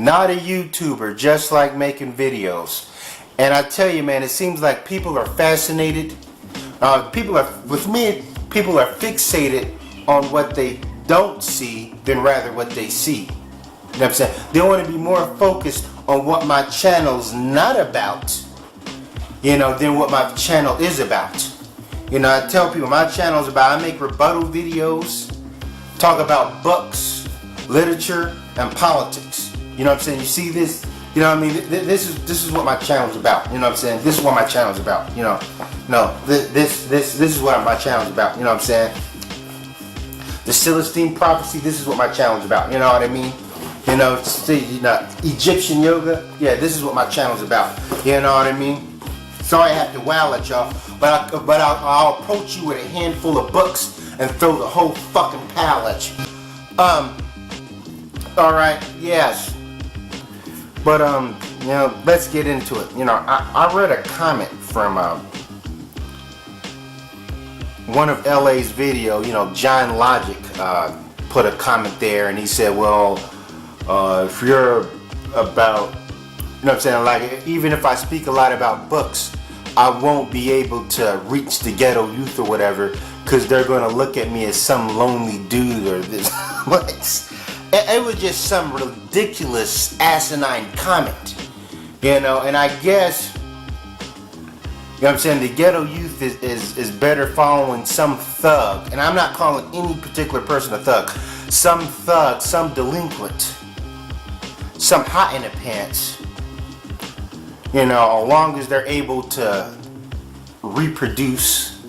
not a YouTuber, just like making videos. And I tell you, man, it seems like people are fascinated. People are fixated on what they don't see than rather what they see. You know what I'm saying? They want to be more focused on what my channel's not about, you know, than what my channel is about. You know, I tell people my channel's about, I make rebuttal videos, talk about books, literature, and politics. You know what I'm saying? You see this? You know what I mean? This is what my channel's about. You know what I'm saying? This is what my channel's about. You know, no, this is what my channel's about. You know what I'm saying? The Celestine prophecy. This is what my channel's about. You know what I mean? You know, Egyptian yoga. Yeah, this is what my channel's about. You know what I mean? Sorry I have to wow at y'all, but I'll approach you with a handful of books and throw the whole fucking pile at you. All right, yes. But you know, let's get into it. You know, I read a comment from one of LA's video. You know, John Logic put a comment there, and he said, well, if you're about, you know what I'm saying, like, even if I speak a lot about books, I won't be able to reach the ghetto youth or whatever, because they're going to look at me as some lonely dude or this. It was just some ridiculous, asinine comment, you know. And I guess, you know what I'm saying, the ghetto youth is better following some thug, and I'm not calling any particular person a thug, some thug, some delinquent, some hot in the pants, you know, as long as they're able to reproduce,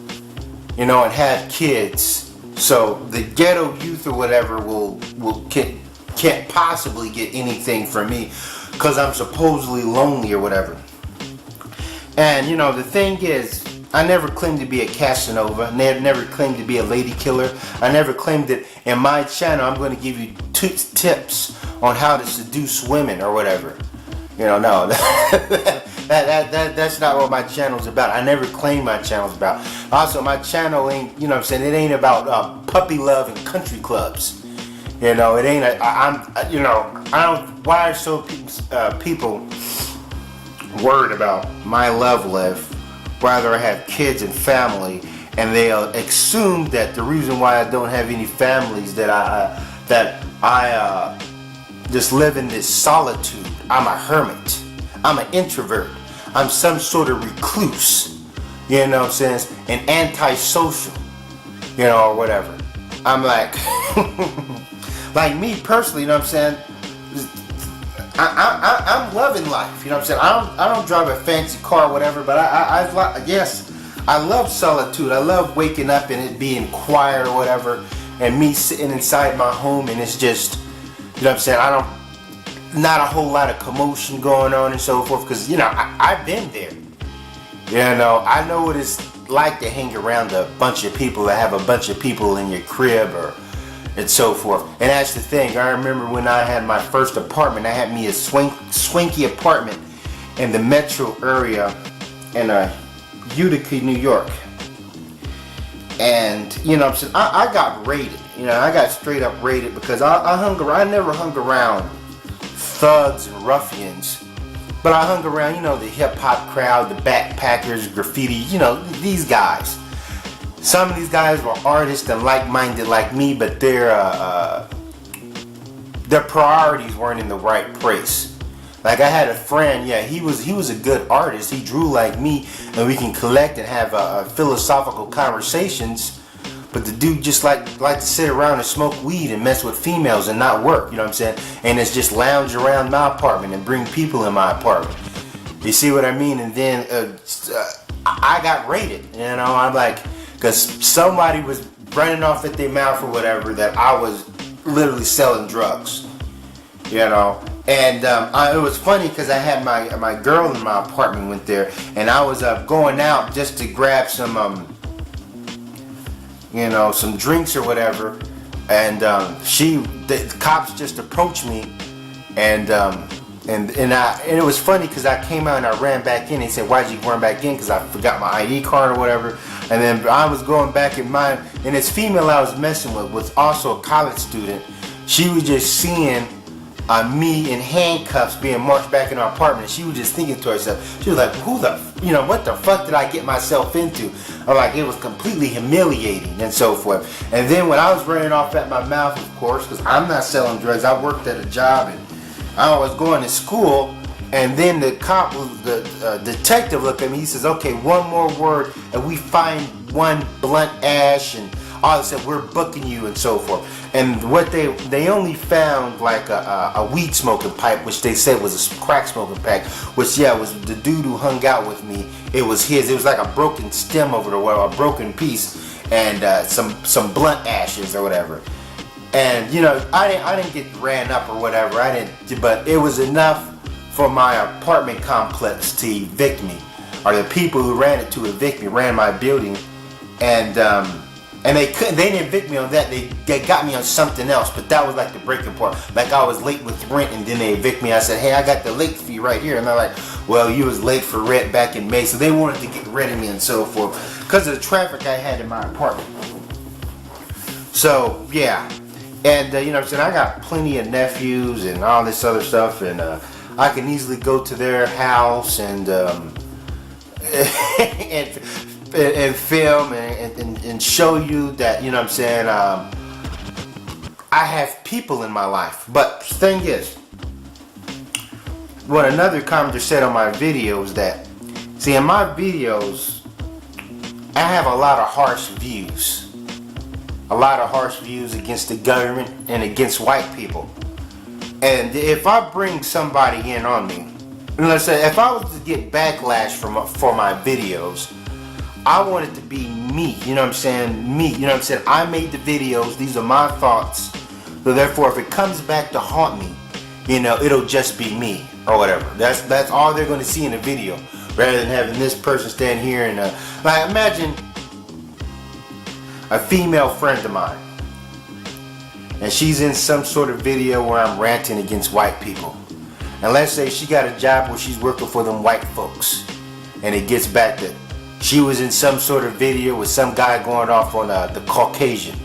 you know, and have kids. So the ghetto youth or whatever can't possibly get anything from me because I'm supposedly lonely or whatever. And you know, the thing is, I never claimed to be a Casanova. Never claimed to be a lady killer. I never claimed that in my channel I'm going to give you tips on how to seduce women or whatever. You know, no, that's not what my channel's about. I never claimed my channel's about. Also, my channel ain't, you know what I'm saying, it ain't about puppy love and country clubs. You know, it ain't, you know, I don't, why are so people worried about my love life, rather I have kids and family, and they'll assume that the reason why I don't have any families that I just live in this solitude. I'm a hermit. I'm an introvert. I'm some sort of recluse. You know what I'm saying? An antisocial. You know, or whatever. I'm like, like me personally, you know what I'm saying? I'm loving life. You know what I'm saying? I don't drive a fancy car or whatever, but yes, I love solitude. I love waking up and it being quiet or whatever, and me sitting inside my home and it's just, you know what I'm saying, not a whole lot of commotion going on and so forth, because, you know, I've been there. You know, I know what it's like to hang around a bunch of people, that have a bunch of people in your crib or and so forth. And that's the thing. I remember when I had my first apartment, I had me a swanky apartment in the metro area in Utica, New York. And, you know what I'm saying, I got raided. You know, I got straight up raided because I never hung around thugs and ruffians, but I hung around, you know, the hip hop crowd, the backpackers, graffiti, you know, these guys. Some of these guys were artists and like-minded like me, but their priorities weren't in the right place. Like I had a friend, yeah, he was a good artist. He drew like me, and we can collect and have philosophical conversations. But the dude just like to sit around and smoke weed and mess with females and not work, you know what I'm saying? And it's just lounge around my apartment and bring people in my apartment. You see what I mean? And then I got raided, you know? I'm like, because somebody was running off at their mouth or whatever that I was literally selling drugs, you know? And it was funny because I had my girl in my apartment went there, and I was going out just to grab some you know, some drinks or whatever, and the cops just approached me, and it was funny because I came out and I ran back in. He said, "Why'd you run back in?" Because I forgot my ID card or whatever. And then I was going back in mine, and this female I was messing with was also a college student. She was just seeing me in handcuffs being marched back in our apartment. And she was just thinking to herself, she was like, what the fuck did I get myself into? I'm like, it was completely humiliating and so forth. And then when I was running off at my mouth, of course, because I'm not selling drugs, I worked at a job and I was going to school. And then the cop, the detective looked at me, he says, okay, one more word and we find one blunt ash and all this, we're booking you and so forth. And what they only found like a weed smoking pipe, which they said was a crack smoking pack, which was the dude who hung out with me. It was his. It was like a broken stem over the wall, a broken piece, and some blunt ashes or whatever. And I didn't get ran up or whatever. But it was enough for my apartment complex to evict me, or the people who ran it to evict me, ran my building, and they didn't evict me on that. They got me on something else, but that was like the breaking part. Like I was late with rent, and then they evict me. I said, hey, I got the late fee right here, and they're like, well, you was late for rent back in May, so they wanted to get rid of me and so forth because of the traffic I had in my apartment. So yeah, and what I'm saying, I got plenty of nephews and all this other stuff, and I can easily go to their house and and film and show you that, what I'm saying, I have people in my life. But the thing is, what another commenter said on my videos, that, see, in my videos, I have a lot of harsh views. A lot of harsh views against the government and against white people. And if I bring somebody in on me, let's say if I was to get backlash for my videos, I want it to be me, what I'm saying, me, what I'm saying, I made the videos, these are my thoughts, so therefore if it comes back to haunt me, it'll just be me, or whatever. That's all they're going to see in the video, rather than having this person stand here and, like, imagine a female friend of mine, and she's in some sort of video where I'm ranting against white people. And let's say she got a job where she's working for them white folks, and it gets back to she was in some sort of video with some guy going off on the Caucasian.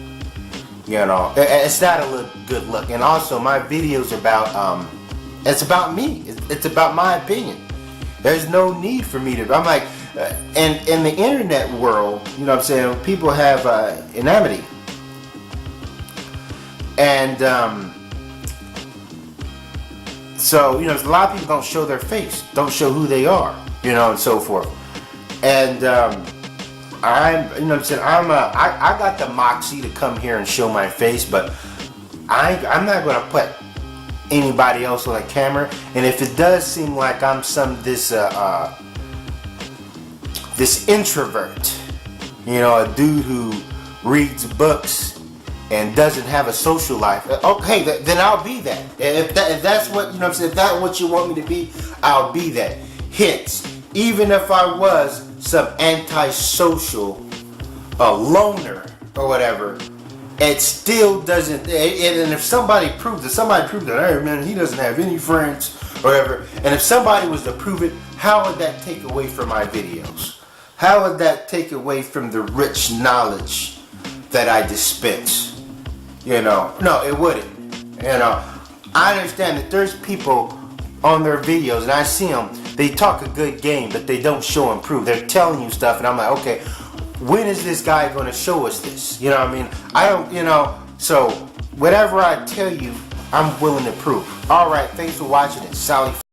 It's not a good look. And also my videos about it's about me. It's about my opinion. There's no need for me to. I'm like, and in the internet world, what I'm saying, people have anonymity. And so a lot of people don't show their face, don't show who they are, and so forth. And I'm, what I'm saying, I got the moxie to come here and show my face, but I'm not going to put anybody else on a camera. And if it does seem like I'm this introvert, a dude who reads books and doesn't have a social life, okay, then I'll be that. If that's what, what I'm saying, if that's what you want me to be, I'll be that. Hence, even if I was some antisocial loner or whatever, it still doesn't. And if somebody proved that, hey man, he doesn't have any friends or whatever, and if somebody was to prove it, how would that take away from my videos? How would that take away from the rich knowledge that I dispense? No, it wouldn't. I understand that there's people on their videos, and I see them, they talk a good game, but they don't show and prove. They're telling you stuff, and I'm like, okay, when is this guy going to show us this? I don't, so whatever I tell you, I'm willing to prove. All right, thanks for watching it. Sally.